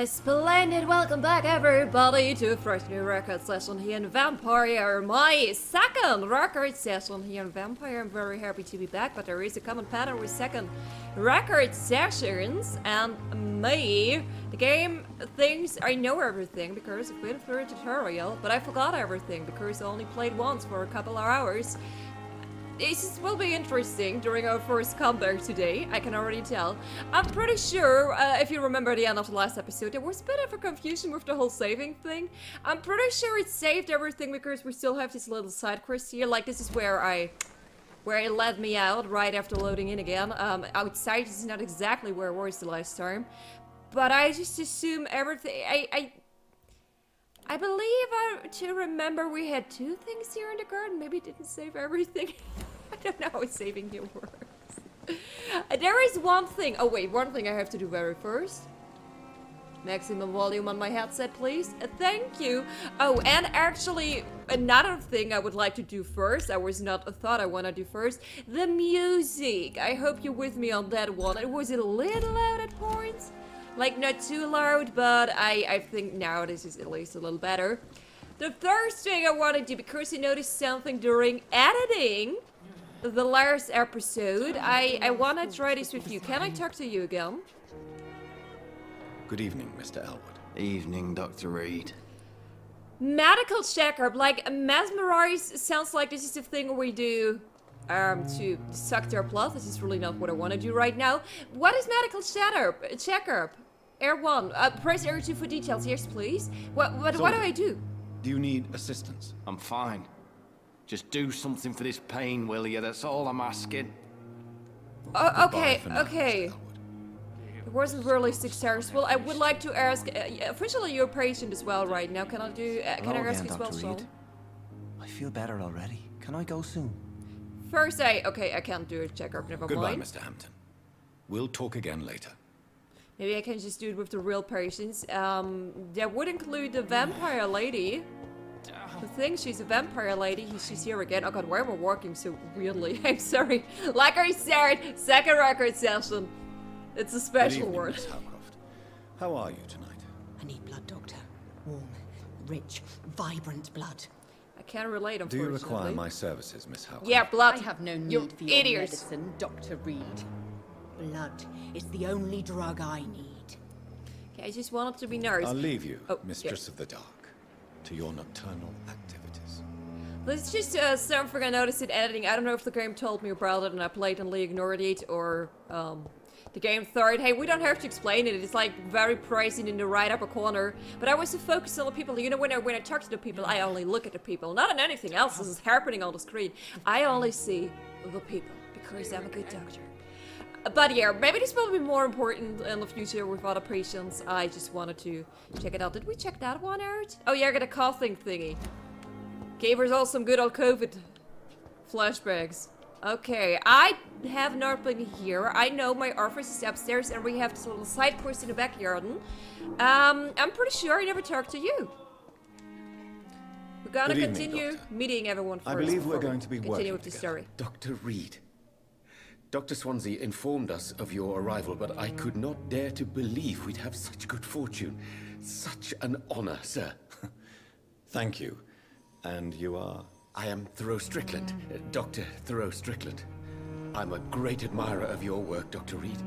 Splendid! Welcome back, everybody, to a fresh new record session here in Vampyr. My second record session here in Vampyr. I'm very happy to be back, but there is a common pattern with second record sessions and me. The game thinks I know everything because I've been through a tutorial, but I forgot everything because I only played once for a couple of hours. This will be interesting during our first comeback today, I can already tell. I'm pretty sure, if you remember the end of the last episode, there was a bit of a confusion with the whole saving thing. I'm pretty sure it saved everything because we still have this little side quest here. Like, this is where it led me out right after loading in again. Outside, this is not exactly where I was the last time. But I just assume everything... I believe to remember we had two things here in the garden. Maybe it didn't save everything. I don't know how saving here works. There is one thing. Oh wait, one thing I have to do very first. Maximum volume on my headset, please. Thank you. Oh, and actually, another thing I would like to do first. I thought I want to do first. The music. I hope you're with me on that one. It was a little loud at points. Like, not too loud, but I think now this is at least a little better. The third thing I want to do, because I noticed something during editing the last episode, I want to try this with you. Can I talk to you again? Good evening, Mr. Elwood. Evening, Dr. Reid. Medical checkup, like mesmerize, sounds like this is the thing we do to suck their blood. This is really not what I want to do right now. What is medical checkup? R1, press R2 for details. Yes, please. What do I do? Do you need assistance? I'm fine. Just do something for this pain, will you? That's all I'm asking. Okay. Mr. Elwood. It wasn't really successful. I would like to ask, officially you're a patient as well right now. Can I ask as well, Sean? I feel better already. Can I go soon? First, I can't do a checkup, never Goodbye, mind. Mr. Hampton. We'll talk again later. Maybe I can just do it with the real patients. That would include the vampire lady. The thing, she's a vampire lady. She's here again. Oh god, why am I walking so weirdly? I'm sorry. Like I said, second record session. It's a special Good evening, word. Miss Howcroft. How are you tonight? I need blood, Doctor. Warm, rich, vibrant blood. I can't relate, Do unfortunately. you require my services, Miss Howcroft? Yeah, blood. I have no need You for your idiots. medicine, Dr. Reid. Blood is the only drug I need. Okay, I just wanted to be nice. I'll leave you, Oh, Mistress of the Dark, to your nocturnal activities. Let's just something I noticed in editing. I don't know if the game told me about it and I blatantly ignored it, or the game thought, hey, we don't have to explain it. It's like very present in the right upper corner. But I was so focused on the people. You know, when I talk to the people, I only look at the people, not on anything else that is happening on the screen. I only see the people because I'm a good doctor. But yeah, maybe this will be more important in the future with other patients. I just wanted to check it out. Did we check that one out? Oh yeah, I got a coughing thingy. Gave us all some good old COVID flashbacks. Okay, I have not been here. I know my office is upstairs and we have this little side quest in the backyard. I'm pretty sure I never talked to you. We're gonna Good evening, continue Doctor. meeting everyone first. I believe we're before we going to be continue working with the together. story. Dr. Reid. Dr. Swansea informed us of your arrival, but I could not dare to believe we'd have such good fortune. Such an honor, sir. Thank you. And you are? I am Thoreau Strickland, Dr. Thoreau Strickland. I'm a great admirer of your work, Dr. Reid.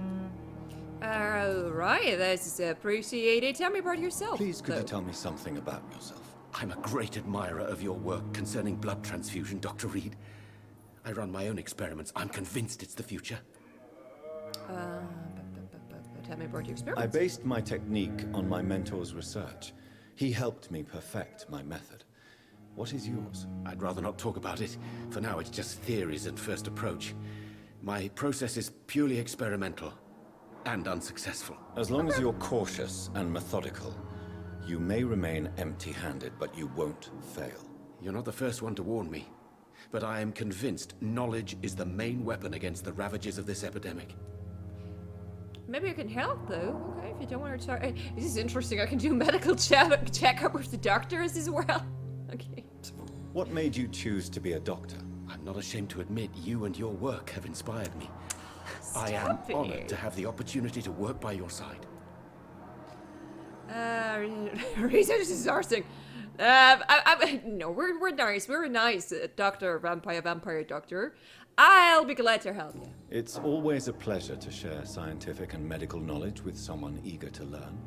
Alright, that's appreciated. Tell me about yourself. Please, could though. you tell me something about yourself? I'm a great admirer of your work concerning blood transfusion, Dr. Reid. I run my own experiments. I'm convinced it's the future. Tell me about your I experiments. based my technique on my mentor's research. He helped me perfect my method. What is yours? I'd rather not talk about it. For now, it's just theories and first approach. My process is purely experimental and unsuccessful. As long as you're cautious and methodical, you may remain empty-handed, but you won't fail. You're not the first one to warn me, but I am convinced knowledge is the main weapon against the ravages of this epidemic. Maybe I can help, though. Okay, if you don't want to talk. This is interesting. I can do medical checkup with the doctors as well. Okay. What made you choose to be a doctor? I'm not ashamed to admit you and your work have inspired me. I am Stop it. honored to have the opportunity to work by your side. Research is our thing. No, we're nice. We're nice, Vampyr Doctor. I'll be glad to help you. It's always a pleasure to share scientific and medical knowledge with someone eager to learn.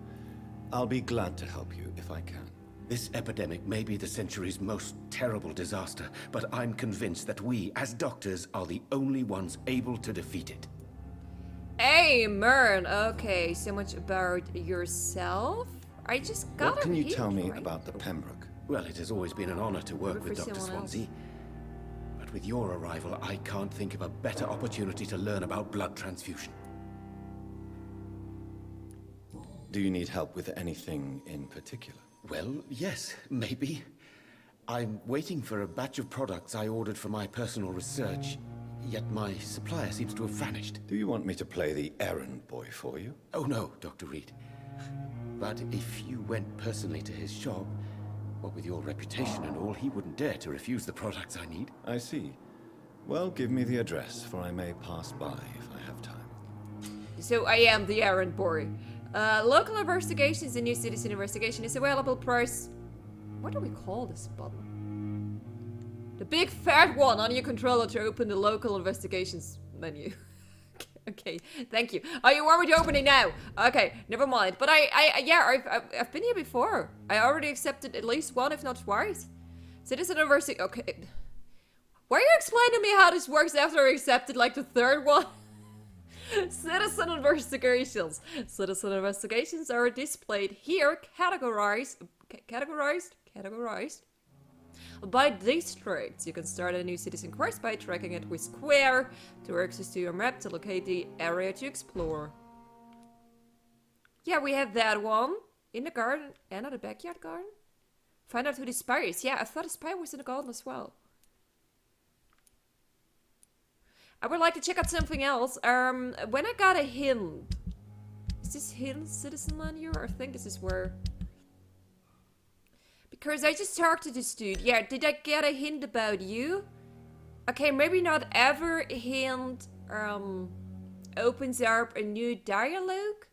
I'll be glad to help you if I can. This epidemic may be the century's most terrible disaster, but I'm convinced that we, as doctors, are the only ones able to defeat it. Hey, Mern. Okay, so much about yourself. I just got What can you hint, tell me right? about the Pembroke? Well, it has always been an honor to work Work with for Dr. someone else. Swansea. But with your arrival, I can't think of a better opportunity to learn about blood transfusion. Do you need help with anything in particular? Well, yes, maybe. I'm waiting for a batch of products I ordered for my personal research, yet my supplier seems to have vanished. Do you want me to play the errand boy for you? Oh no, Dr. Reid. But if you went personally to his shop, what with your reputation and all, he wouldn't dare to refuse the products I need. I see. Well, give me the address, for I may pass by if I have time. So I am the errand boy. Local investigations and new citizen investigation is available. Price. What do we call this button? The big fat one on your controller to open the local investigations menu. Okay, thank you. Oh, you want me to open it now? Okay, never mind. But I've been here before. I already accepted at least one, if not twice. Citizen university. Okay. Why are you explaining to me how this works after I accepted like the third one? Citizen investigations. Citizen investigations are displayed here, categorized by districts. You can start a new citizen quest by tracking it with square to access to your map to locate the area to explore. Yeah, we have that one in the garden and at the backyard garden. Find out who the spy is. Yeah, I thought the spy was in the garden as well. I would like to check out something else. When I got a hint, is this hint citizen menu? I think this is where. Because I just talked to this dude. Yeah, did I get a hint about you? Okay, maybe not every hint opens up a new dialogue.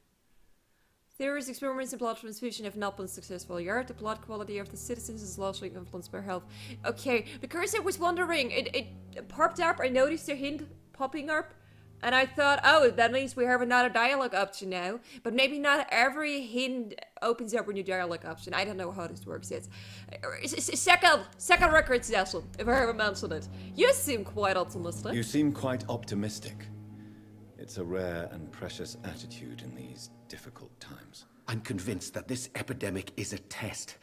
Theories, experiments, and blood transfusion have not been successful yet. The blood quality of the citizens is largely influenced by health. Okay, because I was wondering, it popped up. I noticed a hint popping up. And I thought, oh, that means we have another dialogue option now. But maybe not every hint opens up a new dialogue option. I don't know how this works yet. Second record session, if I ever mention it. You seem quite optimistic. You seem quite optimistic. It's a rare and precious attitude in these difficult times. I'm convinced that this epidemic is a test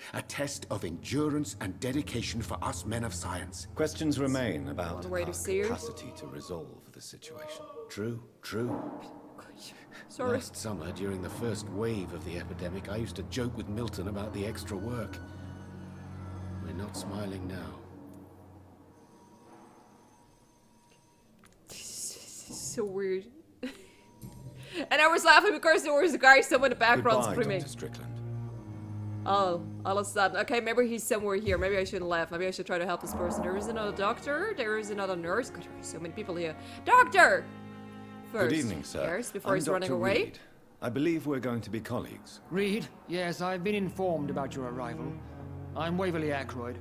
of endurance and dedication for us men of science. Questions remain about One way our to see it. capacity to resolve the situation. True. Sorry. Last summer, during the first wave of the epidemic, I used to joke with Milton about the extra work. We're not smiling now. So weird. And I was laughing because there was a guy somewhere in the background Goodbye, screaming. Dr. Strickland. Oh, all of a sudden. Okay, maybe he's somewhere here. Maybe I shouldn't laugh. Maybe I should try to help this person. There is another doctor. There is another nurse. God, there are so many people here. Doctor! First, Good evening, sir. Yes, before I'm he's running Dr. away. Reid. I believe we're going to be colleagues. Reid, yes, I've been informed about your arrival. I'm Waverly Ackroyd.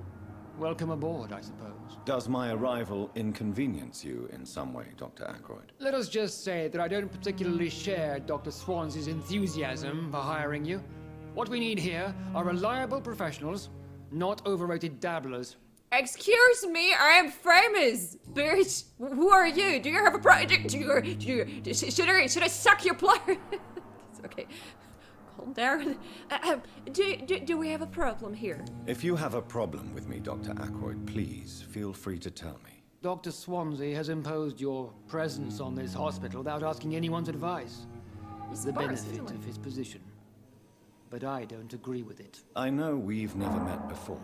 Welcome aboard, I suppose. Does my arrival inconvenience you in some way, Dr. Ackroyd? Let us just say that I don't particularly share Dr. Swansea's enthusiasm for hiring you. What we need here are reliable professionals, not overrated dabblers. Excuse me, I am famous, bitch. Who are you? Do you have a should I suck your blood? It's okay. Calm down. Do we have a problem here? If you have a problem with me, Dr. Ackroyd, please feel free to tell me. Dr. Swansea has imposed your presence on this hospital without asking anyone's advice. He's The boss, benefit isn't he? of his position. But I don't agree with it. I know we've never met before,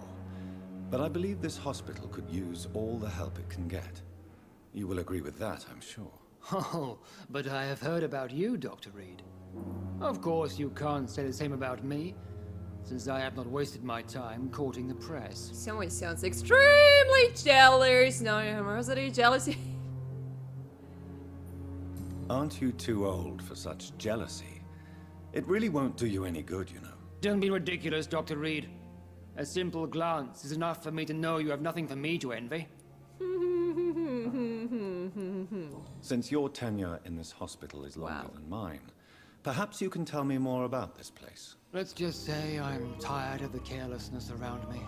but I believe this hospital could use all the help it can get. You will agree with that, I'm sure. Oh, but I have heard about you, Dr. Reid. Of course, you can't say the same about me, since I have not wasted my time courting the press. Someone sounds extremely jealous. No animosity, jealousy. Aren't you too old for such jealousy? It really won't do you any good, you know. Don't be ridiculous, Dr. Reid. A simple glance is enough for me to know you have nothing for me to envy. Since your tenure in this hospital is longer than mine, perhaps you can tell me more about this place. Let's just say I'm tired of the carelessness around me.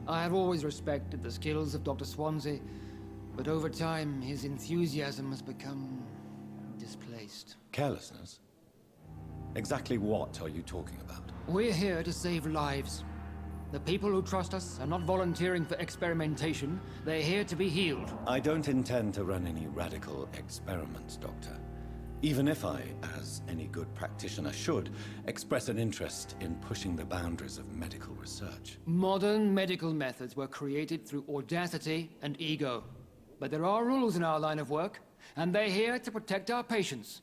I have always respected the skills of Dr. Swansea, but over time his enthusiasm has become displaced. Carelessness? Exactly what are you talking about? We're here to save lives. The people who trust us are not volunteering for experimentation. They're here to be healed. I don't intend to run any radical experiments, Doctor. Even if I, as any good practitioner should, express an interest in pushing the boundaries of medical research. Modern medical methods were created through audacity and ego. But there are rules in our line of work, and they're here to protect our patients.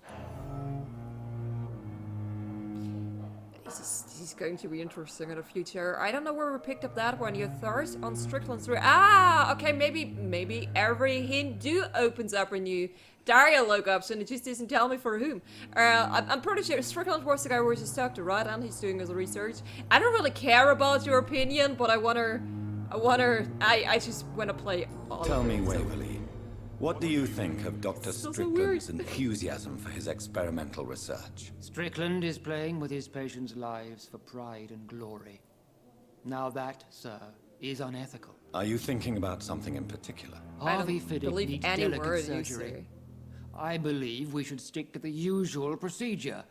This is going to be interesting in the future. I don't know where we picked up that one. Your thirst on Strickland 3. Ah, okay, maybe every Hindu opens up a new dialogue option. It just doesn't tell me for whom. I'm pretty sure Strickland was the guy we just talked to, right? And he's doing his research. I don't really care about your opinion, but I just want to play all Tell of me, it, so- Waverly, what do you think of Dr. So Strickland's weird. enthusiasm for his experimental research? Strickland is playing with his patients' lives for pride and glory. Now that, sir, is unethical. Are you thinking about something in particular? I don't Harvey Fiddick believe needs any delicate word you surgery. say. I believe we should stick to the usual procedure.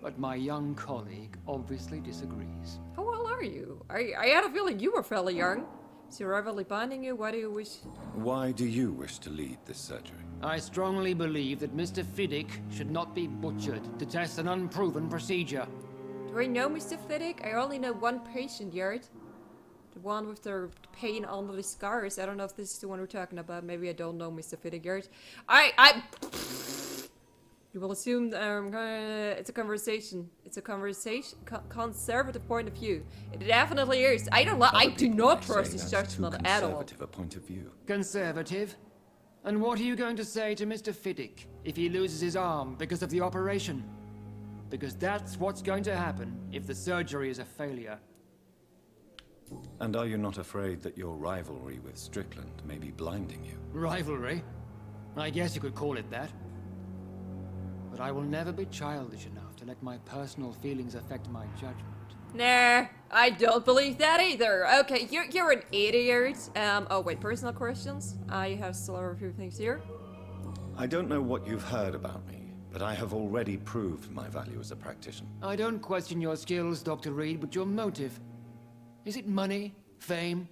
But my young colleague obviously disagrees. How old are you? I had a feeling you were fairly young. Is your rivalry binding you? Why do you wish... Why do you wish to lead this surgery? I strongly believe that Mr. Fiddick should not be butchered to test an unproven procedure. Do I know Mr. Fiddick? I only know one patient yet. The one with the pain under the scars. I don't know if this is the one we're talking about. Maybe I don't know Mr. Fiddick yet. You will assume it's a conversation. It's a conservative point of view. It definitely is. I do not trust his judgment at all. Conservative a point of view. Conservative? And what are you going to say to Mr. Fiddick if he loses his arm because of the operation? Because that's what's going to happen if the surgery is a failure. And are you not afraid that your rivalry with Strickland may be blinding you? Rivalry? I guess you could call it that. But I will never be childish enough to let my personal feelings affect my judgment. Nah, I don't believe that either. Okay, you're an idiot. Oh wait, personal questions? I have still a few things here. I don't know what you've heard about me, but I have already proved my value as a practitioner. I don't question your skills, Dr. Reid, but your motive. Is it money, fame,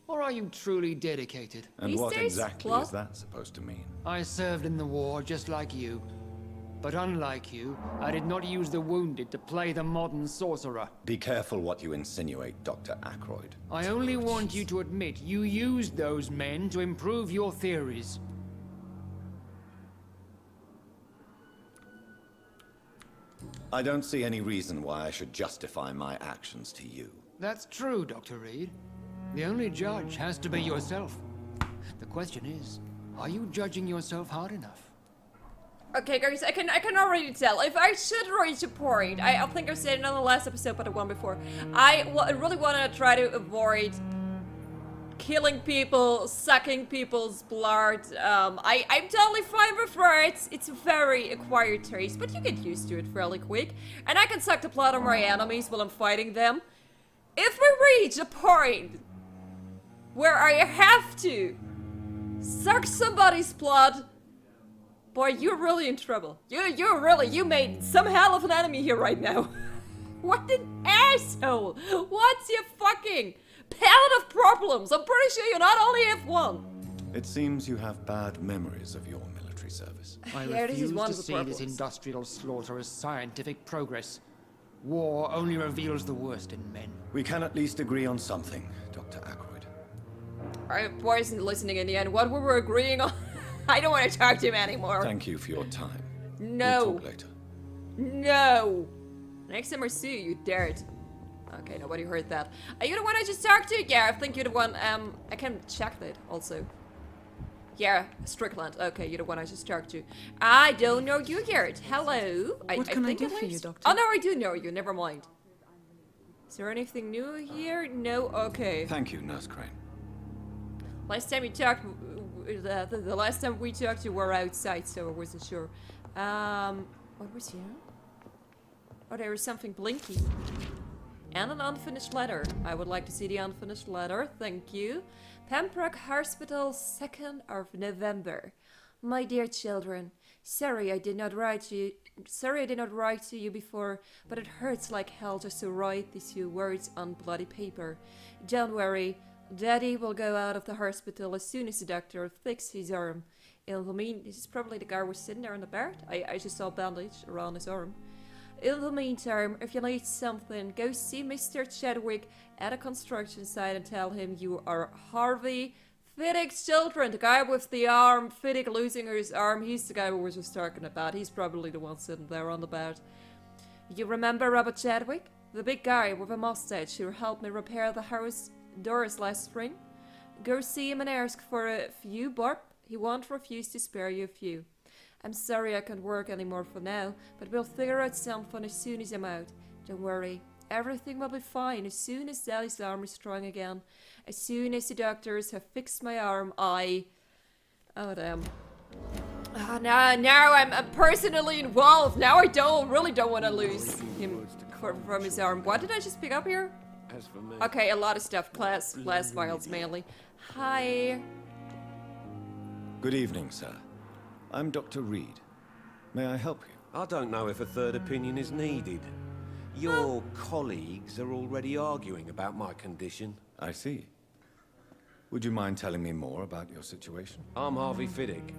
or are you truly dedicated? And These what days, exactly plot? is that supposed to mean? I served in the war just like you. But unlike you, I did not use the wounded to play the modern sorcerer. Be careful what you insinuate, Dr. Ackroyd. I only want you to admit you used those men to improve your theories. I don't see any reason why I should justify my actions to you. That's true, Dr. Reid. The only judge has to be yourself. The question is, are you judging yourself hard enough? Okay, guys, I can already tell. If I should reach a point, I think I said it on the last episode, but the one before, I really want to try to avoid killing people, sucking people's blood. I'm totally fine with rats. It's a very acquired taste, but you get used to it fairly quick. And I can suck the blood of my enemies while I'm fighting them. If we reach a point where I have to suck somebody's blood, boy, you're really in trouble. You made some hell of an enemy here right now. What an asshole! What's your fucking palette of problems? I'm pretty sure you not only have one. It seems you have bad memories of your military service. I Yeah, this is refuse one to of the see problems. this industrial slaughter as scientific progress. War only reveals the worst in men. We can at least agree on something, Dr. Ackroyd. I wasn't listening in the end. What we were agreeing on. I don't want to talk to him anymore. Thank you for your time. No. We'll talk later. No. Next time I see you, you dare it. Okay, nobody heard that. Are you the one I just talked to? Yeah, I think you're the one. I can check that also. Yeah, Strickland. Okay, you're the one I just talked to. I don't know you yet. Hello. What can I think do at for you, least- Doctor? Oh no, I do know you. Never mind. Is there anything new here? No? Okay. Thank you, Nurse Crane. Last time we talked, the last time we talked, you were outside, so I wasn't sure. What was here? Oh, there is something blinky. And an unfinished letter. I would like to see the unfinished letter. Thank you. Pembroke Hospital, 2nd of November. My dear children, sorry I did not write to you before, but it hurts like hell just to write these few words on bloody paper. Don't worry, Daddy will go out of the hospital as soon as the doctor fixes his arm. In the this is probably the guy who was sitting there in the bed. I just saw a bandage around his arm. In the meantime, if you need something, go see Mr. Chadwick at a construction site and tell him you are Harvey Fiddick's children. The guy with the arm, Fiddick losing his arm, he's the guy we were just talking about. He's probably the one sitting there on the bed. You remember Robert Chadwick? The big guy with a mustache who helped me repair the house doors last spring? Go see him and ask for a few bob. He won't refuse to spare you a few. I'm sorry I can't work anymore for now, but we'll figure out something as soon as I'm out. Don't worry, everything will be fine as soon as Daddy's arm is strong again. As soon as the doctors have fixed my arm, Oh damn. Now I'm personally involved. Now I really don't want to lose him from his arm. What did I just pick up here? As for me, Okay, a lot of stuff. Class files mainly. Hi. Good evening, sir. I'm Dr. Reid. May I help you? I don't know if a third opinion is needed. Your colleagues are already arguing about my condition. I see. Would you mind telling me more about your situation? I'm Harvey Fiddick.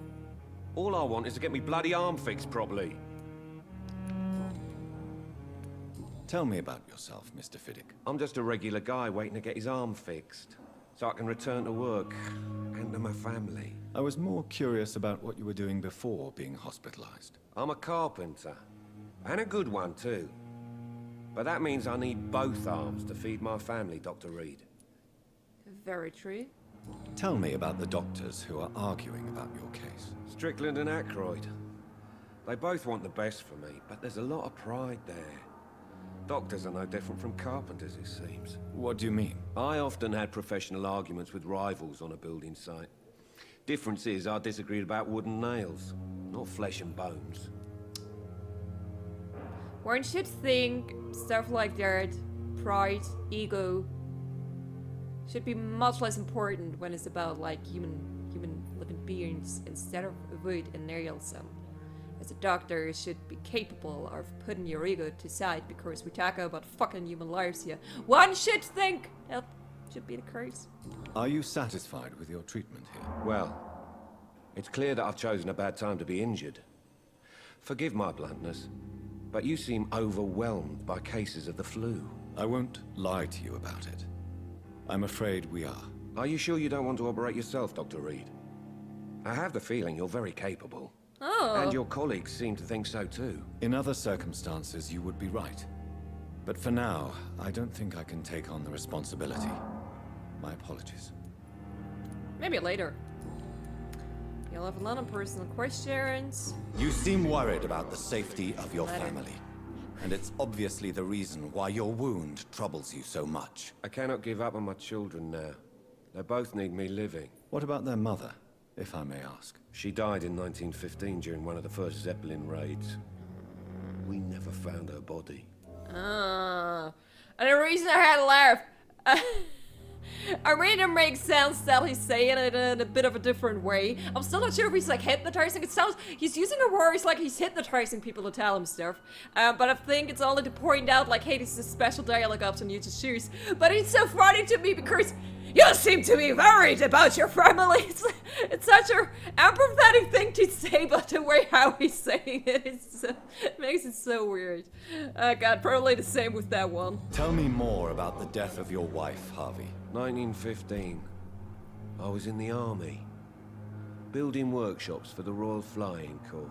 All I want is to get me bloody arm fixed properly. Tell me about yourself, Mr. Fiddick. I'm just a regular guy waiting to get his arm fixed, so I can return to work and to my family. I was more curious about what you were doing before being hospitalized. I'm a carpenter, and a good one too. But that means I need both arms to feed my family, Dr. Reid. Very true. Tell me about the doctors who are arguing about your case. Strickland and Aykroyd. They both want the best for me, but there's a lot of pride there. Doctors are no different from carpenters, it seems. What do you mean? I often had professional arguments with rivals on a building site. Difference is, I disagreed about wooden nails, not flesh and bones. One should think stuff like that, pride, ego, should be much less important when it's about like human living beings instead of wood and nails. As a doctor, you should be capable of putting your ego to side because we talk about fucking human lives here. One should think that should be the case. Are you satisfied with your treatment here? Well, it's clear that I've chosen a bad time to be injured. Forgive my bluntness, but you seem overwhelmed by cases of the flu. I won't lie to you about it. I'm afraid we are. Are you sure you don't want to operate yourself, Dr. Reid? I have the feeling you're very capable. Oh. And your colleagues seem to think so too. In other circumstances, you would be right. But for now, I don't think I can take on the responsibility. My apologies. Maybe later. You'll have a lot of personal questions. You seem worried about the safety of your family. And it's obviously the reason why your wound troubles you so much. I cannot give up on my children now. They both need me living. What about their mother, if I may ask? She died in 1915 during one of the first Zeppelin raids. We never found her body. And the reason I had to laugh, I mean, it makes sense that he's saying it in a bit of a different way. I'm still not sure if he's like hypnotizing. It sounds he's using a word like he's hypnotizing people to tell him stuff. But I think it's only to point out like, hey, this is a special dialogue option you just choose. But it's so funny to me because you seem to be worried about your family. It's such an empathetic thing to say, but the way how he's saying it, it makes it so weird. God, probably the same with that one. Tell me more about the death of your wife, Harvey. 1915. I was in the army, building workshops for the Royal Flying Corps.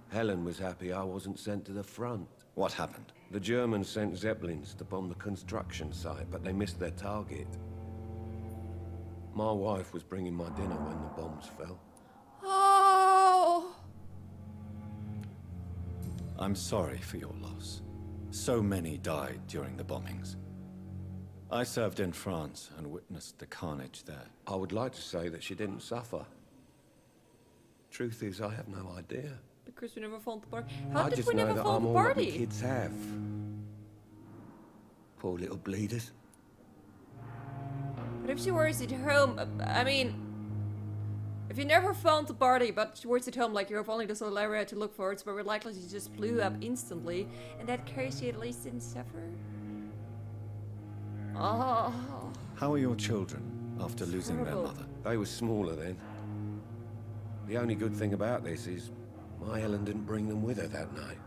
Helen was happy I wasn't sent to the front. What happened? The Germans sent Zeppelins to bomb the construction site, but they missed their target. My wife was bringing my dinner when the bombs fell. Oh. I'm sorry for your loss. So many died during the bombings. I served in France and witnessed the carnage there. I would like to say that she didn't suffer. Truth is, I have no idea. Because we never found the party. How I did just we know never that found I'm the all that the party? kids have. Poor little bleeders. But if she was at home, I mean, if you never found the party, but she was at home, like you have only this little area to look for, it's very likely she just blew up instantly. In that case, she at least didn't suffer. Oh. How are your children after losing their Horrible. mother? They were smaller then. The only good thing about this is my Helen didn't bring them with her that night.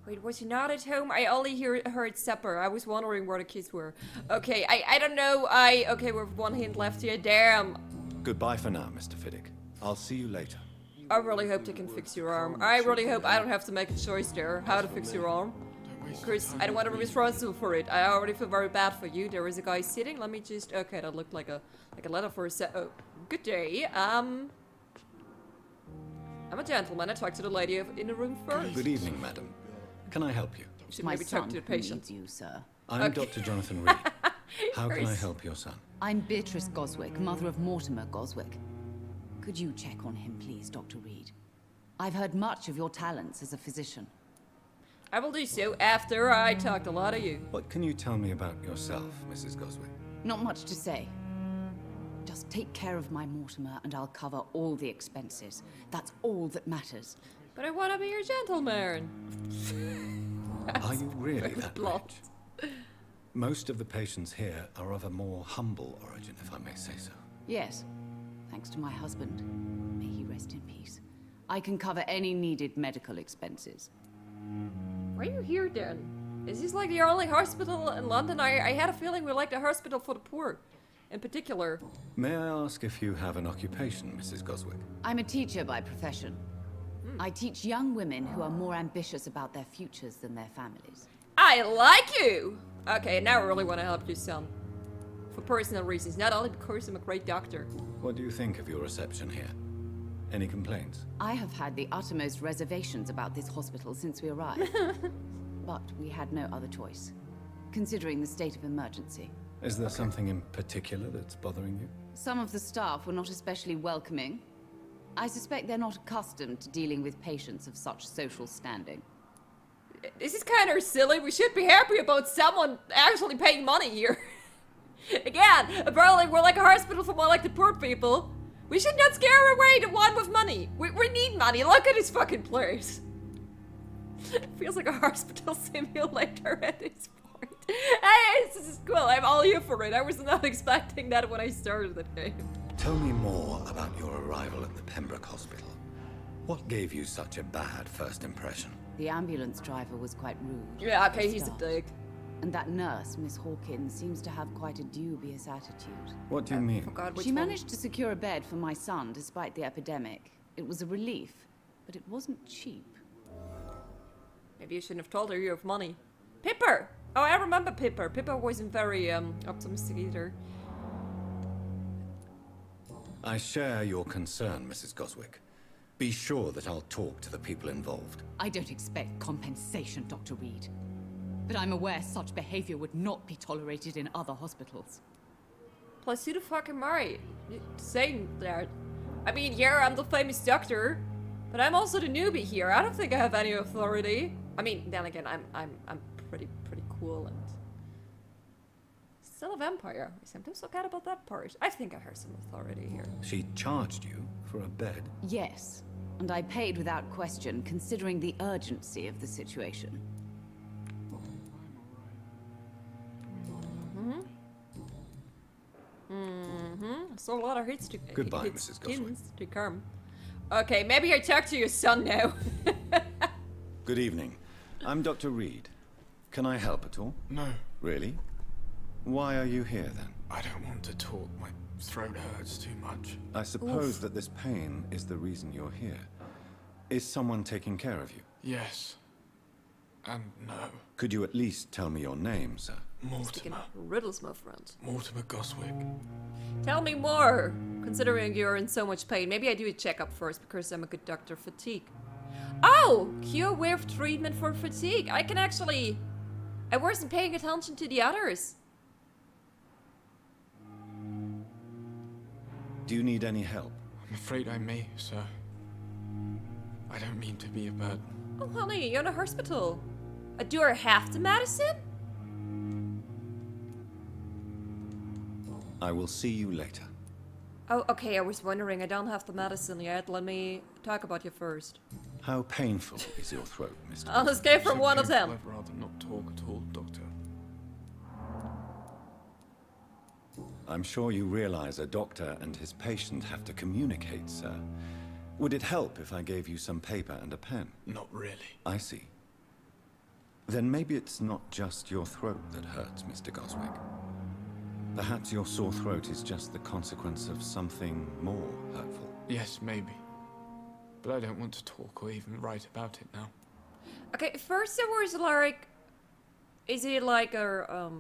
Wait, was she not at home? I only heard supper. I was wondering where the kids were. Okay, I don't know. Okay, we have one hint left here. Damn. Goodbye for now, Mr. Fiddick. I'll see you later. I really hope they can fix your arm. I really hope I don't have to make a choice there. How to fix your arm. Because I don't want to be responsible for it. I already feel very bad for you. There is a guy sitting. Let me just... Okay, that looked like a letter for a set. Oh, good day. I'm a gentleman. I talked to the lady in the room first. Good evening, madam. Can I help you? You should My maybe talk son to the patient. needs you, sir. I'm Okay. Dr. Jonathan Reid. How can I Very help your son? I'm Beatrice Goswick, mother of Mortimer Goswick. Could you check on him, please, Dr. Reid? I've heard much of your talents as a physician. I will do so after I talked a lot of you. What can you tell me about yourself, Mrs. Goswick? Not much to say. Just take care of my Mortimer and I'll cover all the expenses. That's all that matters. But I want to be your gentleman. Are you really that blunt. rich? Most of the patients here are of a more humble origin, if I may say so. Yes, thanks to my husband. May he rest in peace. I can cover any needed medical expenses. Why are you here then? Is this like the only hospital in London? I had a feeling we're like the hospital for the poor. In particular. May I ask if you have an occupation, Mrs. Goswick? I'm a teacher by profession. I teach young women who are more ambitious about their futures than their families. I like you! Okay, now I really want to help your son. For personal reasons, not only because I'm a great doctor. What do you think of your reception here? Any complaints? I have had the uttermost reservations about this hospital since we arrived. But we had no other choice, considering the state of emergency. Is there something in particular that's bothering you? Some of the staff were not especially welcoming. I suspect they're not accustomed to dealing with patients of such social standing. This is kind of silly. We should be happy about someone actually paying money here. Again, apparently we're like a hospital for more like the poor people. We should not scare away the one with money. We need money. Look at this fucking place. It feels like a hospital simulator at this point. Hey, this is cool. I'm all here for it. I was not expecting that when I started the game. Tell me more about your arrival at the Pembroke Hospital. What gave you such a bad first impression? The ambulance driver was quite rude. Yeah, for okay, he's a start. dick. And that nurse, Miss Hawkins, seems to have quite a dubious attitude. What do you mean? God, which She one? managed to secure a bed for my son despite the epidemic. It was a relief, but it wasn't cheap. Maybe you shouldn't have told her you have money. Pipper! Oh, I remember Pipper. Pipper wasn't very optimistic either. I share your concern, Mrs. Goswick. Be sure that I'll talk to the people involved. I don't expect compensation, Dr. Reid. But I'm aware such behavior would not be tolerated in other hospitals. Plus, who the fuck am I? Saying that. I mean, yeah, I'm the famous doctor, but I'm also the newbie here. I don't think I have any authority. I mean, then again, I'm pretty cool and still a vampire. I sometimes forget about that part. I think I have some authority here. She charged you for a bed. Yes, and I paid without question, considering the urgency of the situation. So a lot of hits to Goodbye, hits, Mrs. Goswick. hints to come. Okay, maybe I talk to your son now. Good evening. I'm Dr. Reid. Can I help at all? No, Really? Why are you here then? I don't want to talk. My throat hurts too much. I suppose that this pain is the reason you're here. Is someone taking care of you? Yes. And no. Could you at least tell me your name, sir? Speaking Mortimer. of riddles, my friend. Mortimer Goswick. Tell me more, considering you're in so much pain. Maybe I do a checkup first because I'm a good doctor. Fatigue. Oh! Cure with treatment for fatigue. I can actually... I wasn't paying attention to the others. Do you need any help? I'm afraid I may, sir. I don't mean to be a burden. Oh, honey, you're in a hospital. Do I have the medicine? I will see you later. Oh, okay, I was wondering. I don't have the medicine yet. Let me talk about you first. How painful is your throat, Mr. I'll escape from one of them. I'd rather not talk at all, Doctor. I'm sure you realize a doctor and his patient have to communicate, sir. Would it help if I gave you some paper and a pen? Not really. I see. Then maybe it's not just your throat that hurts, Mr. Goswick. Perhaps your sore throat is just the consequence of something more hurtful. Yes, maybe. But I don't want to talk or even write about it now. Okay, first there was like... Is it like a,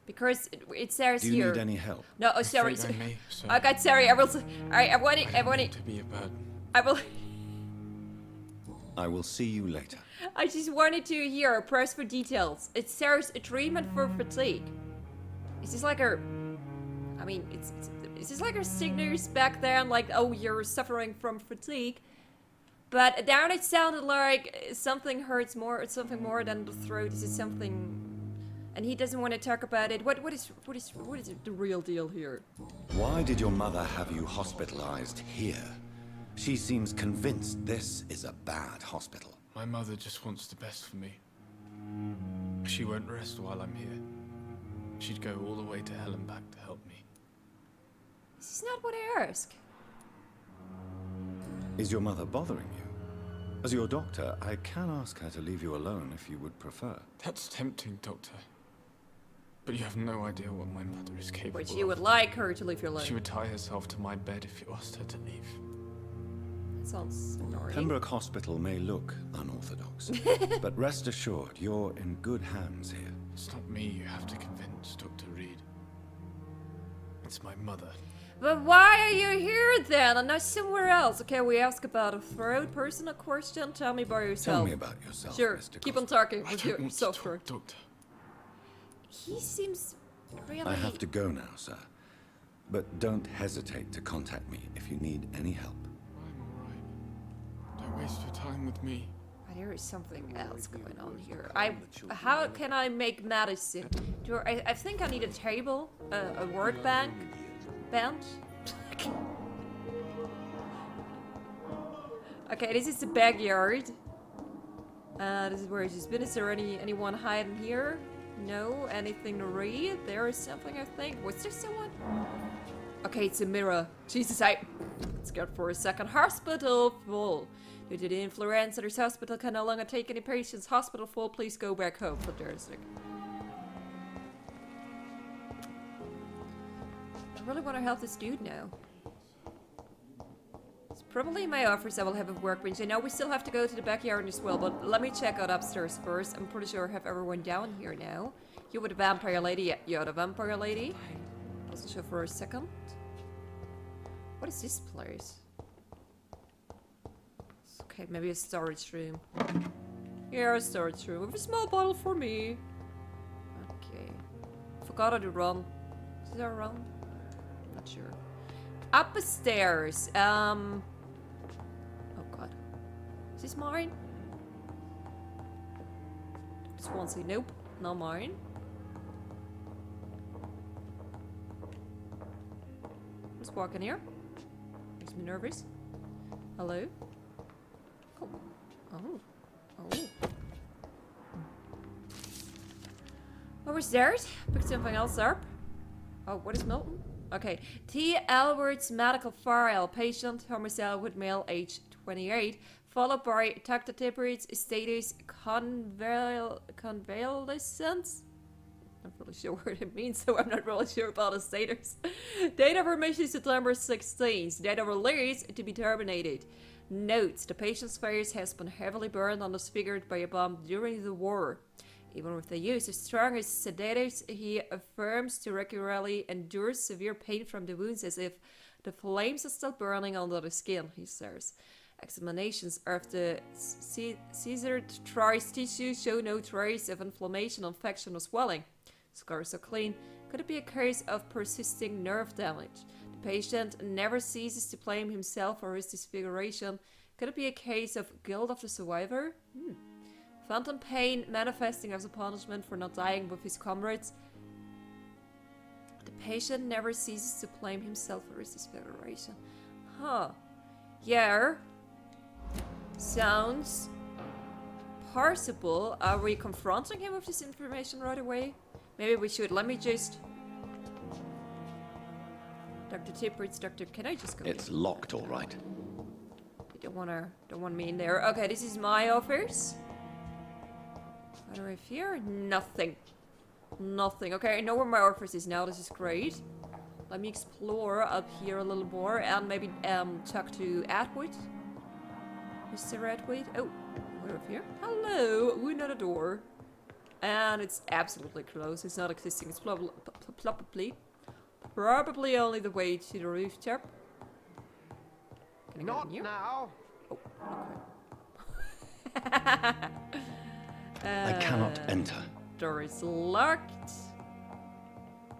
Because it says Do you here... need any help? No, oh, sorry. Afraid I may, sir. Okay, sorry, I will... Alright, I want I it, don't want to be a burden. I will... I will see you later. I just wanted to hear, press for details. It says a treatment for fatigue. Is this like a... I mean, is this like a sickness back then? Like, oh, you're suffering from fatigue. But down it sounded like something hurts more, it's something more than the throat. Is it something... And he doesn't want to talk about it. What is the real deal here? Why did your mother have you hospitalized here? She seems convinced this is a bad hospital. My mother just wants the best for me. She won't rest while I'm here. She'd go all the way to hell and back to help me. This is not what I asked. Is your mother bothering you? As your doctor, I can ask her to leave you alone if you would prefer. That's tempting, Doctor. But you have no idea what my mother is capable But you would of. like her to leave you alone. She would tie herself to my bed if you asked her to leave. That sounds annoying. Pembroke Hospital may look unorthodox, but rest assured, you're in good hands here. It's not me you have to convince, Dr. Reid. It's my mother. But why are you here then and not somewhere else? Okay, we ask about a throat, personal question. Tell me about yourself. Tell me about yourself, Sure, Mr. keep on Goswick. talking I with don't want to yourself talk, first. Doctor. He seems really... I have to go now, sir. But don't hesitate to contact me if you need any help. I'm alright. Don't waste your time with me. There is something else going on here. How can I make medicine? I think I need a table, a workbench, bench. Okay, this is the backyard. This is where she's been. Is there anyone hiding here? No. Anything to read? There is something, I think. Was there someone? Okay, it's a mirror. Jesus, I scared for a second. Hospital full. Due to the influenza, this hospital can no longer take any patients. Hospital full, please go back home. For there's like... I really want to help this dude now. It's probably in my office I will have a workbench. I know we still have to go to the backyard as well, but let me check out upstairs first. I'm pretty sure I have everyone down here now. You were the vampire lady? Yeah, you're the vampire lady. Wasn't sure for a second. What is this place? Okay, maybe a storage room. Yeah, a storage room with a small bottle for me. Okay. Forgot how to run. Is there a run? Not sure. Upstairs. Oh god. Is this mine? Swansea. Nope. Not mine. Let's walk in here. Makes me nervous. Hello? Oh. Oh. Oh. What was theirs? Pick something else up. Oh, what is Milton? Okay. T. Albert's medical file. Patient, homicide with male, age 28. Followed by Dr. Tipperich's status convalescence. I'm not really sure what it means, so I'm not really sure about the status. Date of remission September 16th. Date of release to be terminated. Notes: the patient's face has been heavily burned and disfigured by a bomb during the war. Even with the use of strongest sedatives, he affirms to regularly endure severe pain from the wounds as if the flames are still burning under the skin, he says. Examinations of the scissored tries tissue show no trace of inflammation, infection, or swelling. Scars are clean. Could it be a case of persisting nerve damage? The patient never ceases to blame himself for his disfiguration. Could it be a case of guilt of the survivor? Phantom pain manifesting as a punishment for not dying with his comrades. The patient never ceases to blame himself for his disfiguration. Huh. Yeah. Sounds parsable. Are we confronting him with this information right away? Maybe we should. Let me just... Dr. Tippert's doctor, can I just go It's in? locked, all right. You don't want me in there. Okay, this is my office. What do I fear? Nothing. Nothing. Okay, I know where my office is now. This is great. Let me explore up here a little more and maybe talk to Atwood. Mr. Atwood. Oh, we're up here. Hello. Ooh, another door. And it's absolutely closed. It's not existing. It's probably only the way to the rooftop. Can I get in here? Now. Oh, okay. I cannot enter. Door is locked.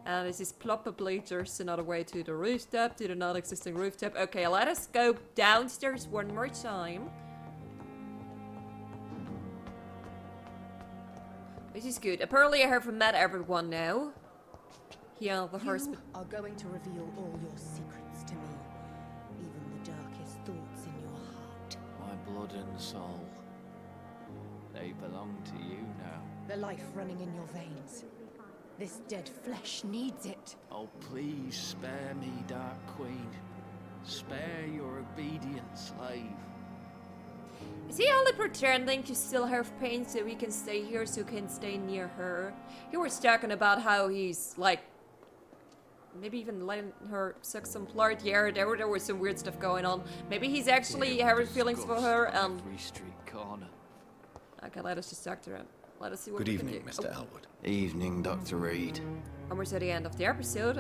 And this is probably just another way to the rooftop, to the non-existing rooftop. Okay, let us go downstairs one more time. This is good. Apparently I have met everyone now. Here, the horse. You are going to reveal all your secrets to me. Even the darkest thoughts in your heart. My blood and soul. They belong to you now. The life running in your veins. This dead flesh needs it. Oh, please spare me, Dark Queen. Spare your obedient slave. Is he only pretending to still have pain so he can stay here, so he can stay near her? He was talking about how he's like, maybe even letting her suck some blood. Yeah, there was some weird stuff going on. Maybe he's actually having feelings for her and... Every street corner. Okay, let us just talk to him. Let us see what Good we evening, can do. Mr. Elwood. Evening, Dr. Reid. Almost at the end of the episode.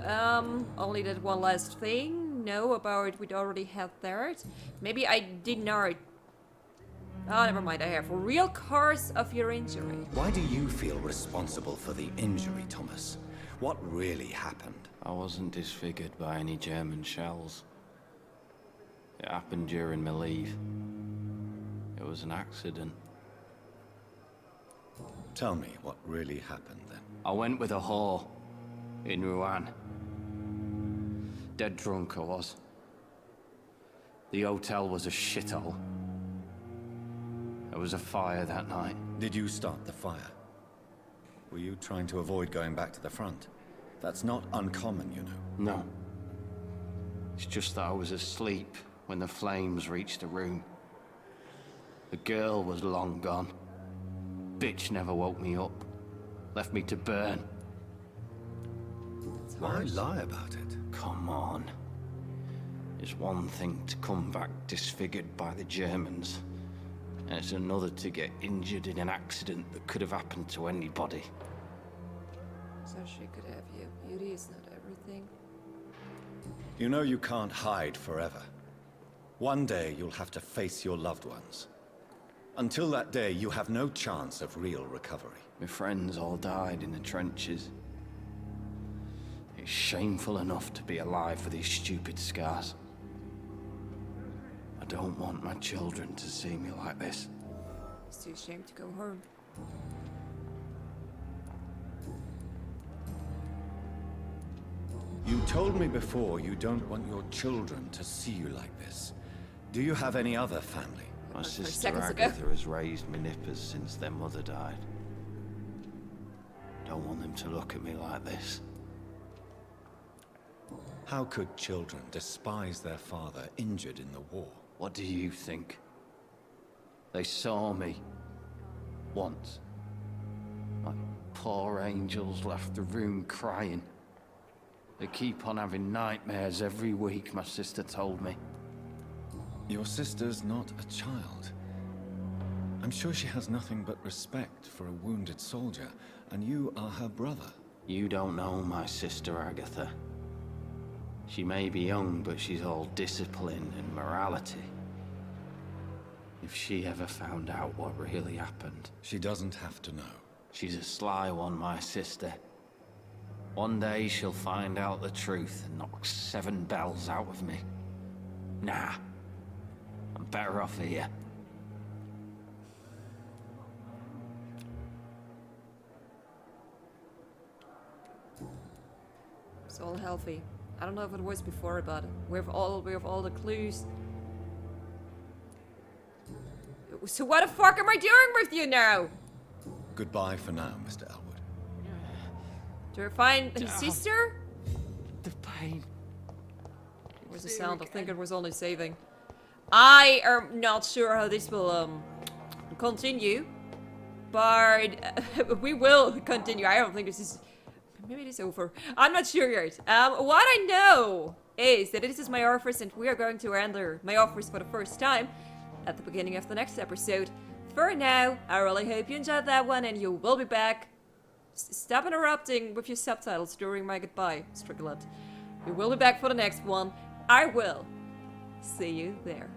Only that one last thing. No, about we'd already had that. Maybe I did not. Oh, never mind. I have a real cause of your injury. Why do you feel responsible for the injury, Thomas? What really happened? I wasn't disfigured by any German shells. It happened during my leave. It was an accident. Tell me what really happened then. I went with a whore in Rouen. Dead drunk I was. The hotel was a shithole. There was a fire that night. Did you start the fire? Were you trying to avoid going back to the front? That's not uncommon, you know. No. It's just that I was asleep when the flames reached the room. The girl was long gone. Bitch never woke me up. Left me to burn. Why lie about it? Come on. It's one thing to come back disfigured by the Germans. And it's another to get injured in an accident that could have happened to anybody. So she could have you. Beauty is not everything. You know you can't hide forever. One day you'll have to face your loved ones. Until that day, you have no chance of real recovery. My friends all died in the trenches. It's shameful enough to be alive with these stupid scars. I don't want my children to see me like this. It's too ashamed to go home. You told me before you don't want your children to see you like this. Do you have any other family? My sister seconds ago. Agatha has raised me nippers since their mother died. Don't want them to look at me like this. How could children despise their father injured in the war? What do you think? They saw me. Once. My poor angels left the room crying. They keep on having nightmares every week, my sister told me. Your sister's not a child. I'm sure she has nothing but respect for a wounded soldier, and you are her brother. You don't know my sister Agatha. She may be young, but she's all discipline and morality. If she ever found out what really happened. She doesn't have to know. She's a sly one, my sister. One day she'll find out the truth and knock 7 bells out of me. Nah. I'm better off here. It's all healthy. I don't know if it was before, but we have all the clues. So what the fuck am I doing with you now? Goodbye for now, Mr. Elwood. Do I find his sister? The pain. It was a sound. I think it was only saving. I am not sure how this will continue, but we will continue. I don't think this is. Maybe it is over. I'm not sure yet. What I know is that this is my office, and we are going to enter my office for the first time at the beginning of the next episode. For now, I really hope you enjoyed that one, and you will be back. Stop interrupting with your subtitles during my goodbye, Strickland. You will be back for the next one. I will see you there.